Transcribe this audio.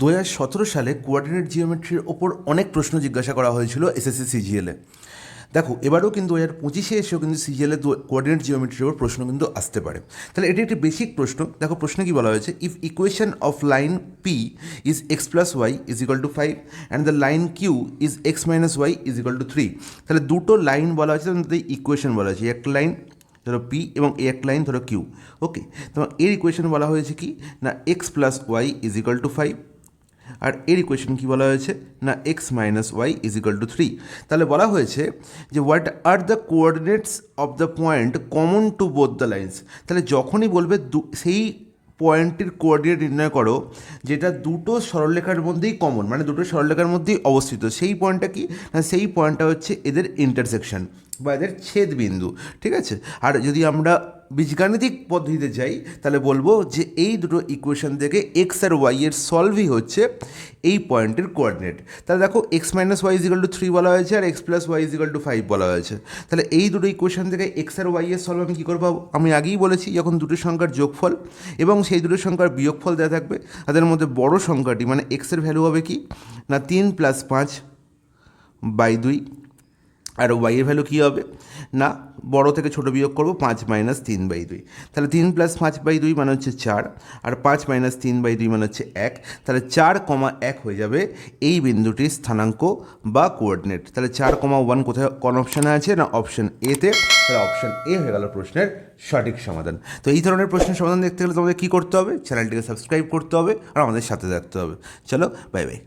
2017 সালে কোঅর্ডিনেট জিওমেট্রির ওপর অনেক প্রশ্ন জিজ্ঞাসা করা হয়েছিল এসএসসি সিজিএলে। দেখো এবারেও কিন্তু 2025-এ এসেও কিন্তু সিজিএলে কোঅর্ডিনেট জিওমেট্রির ওপর প্রশ্ন কিন্তু আসতে পারে। তাহলে এটি একটি বেসিক প্রশ্ন। দেখো প্রশ্নে কি বলা হয়েছে, if equation of line P is X plus Y is equal to 5 and the line Q is X minus Y is equal to 3। তাহলে দুটো লাইন বলা হয়েছে, তাদের ইকুয়েশন বলা হয়েছে, একটা লাইন ধরো পি এবং এক লাইন ধরো কিউ। ওকে, তোমার এর ইকুয়েশন বলা হয়েছে কি না X plus Y is equal to 5, আর এর ইকুয়েশন কী বলা হয়েছে না X minus Y is equal to 3। তাহলে বলা হয়েছে যে what are the coordinates of the point common to both the lines. তাহলে যখনই বলবে সেই পয়েন্টের কোঅর্ডিনেট নির্ণয় করো যেটা দুটো সরলরেখার মধ্যেই কমন, মানে দুটো সরলরেখার মধ্যেই অবস্থিত, সেই পয়েন্টটা কি না সেই পয়েন্টটা হচ্ছে এদের ইন্টারসেকশন বা এদের ছেদ বিন্দু। ঠিক আছে, আর যদি আমরা বীজগাণিতিক পদ্ধতিতে যাই তাহলে বলবো যে এই দুটো ইকুয়েশন থেকে এক্স আর ওয়াই এর সলভই হচ্ছে এই পয়েন্টের কোঅর্ডিনেট। তাহলে দেখো x minus y equal to 3 বলা হয়েছে আর x plus y equal to 5 বলা হয়েছে। তাহলে এই দুটো ইকুয়েশন থেকে এক্স আর ওয়াই এর সলভ আমি কী করে পাবো? আমি আগেই বলেছি, যখন দুটো সংখ্যার যোগফল এবং সেই দুটো সংখ্যার বিয়োগফল দেওয়া থাকবে, তাদের মধ্যে বড় সংখ্যাটি মানে এক্সের ভ্যালু হবে কি না 3 + 5/2, আর ওয়াইয়ের ভ্যালু কী হবে না বড় থেকে ছোটো বিয়োগ করবো 5 - 3/2। তাহলে 3 + 5/2 মানে হচ্ছে 4, আর 5 - 3/2 মানে হচ্ছে 1। তাহলে 4,1 হয়ে যাবে এই বিন্দুটির স্থানাঙ্ক বা কোঅর্ডিনেট। তাহলে 4,1 কোথায় কোন অপশানে আছে না অপশান এতে। তাহলে অপশান এ হয়ে গেল প্রশ্নের সঠিক সমাধান। তো এই ধরনের প্রশ্নের সমাধান দেখতে গেলে তোমাদের কী করতে হবে? চ্যানেলটিকে সাবস্ক্রাইব করতে হবে আর আমাদের সাথে থাকতে হবে। চলো বাই বাই।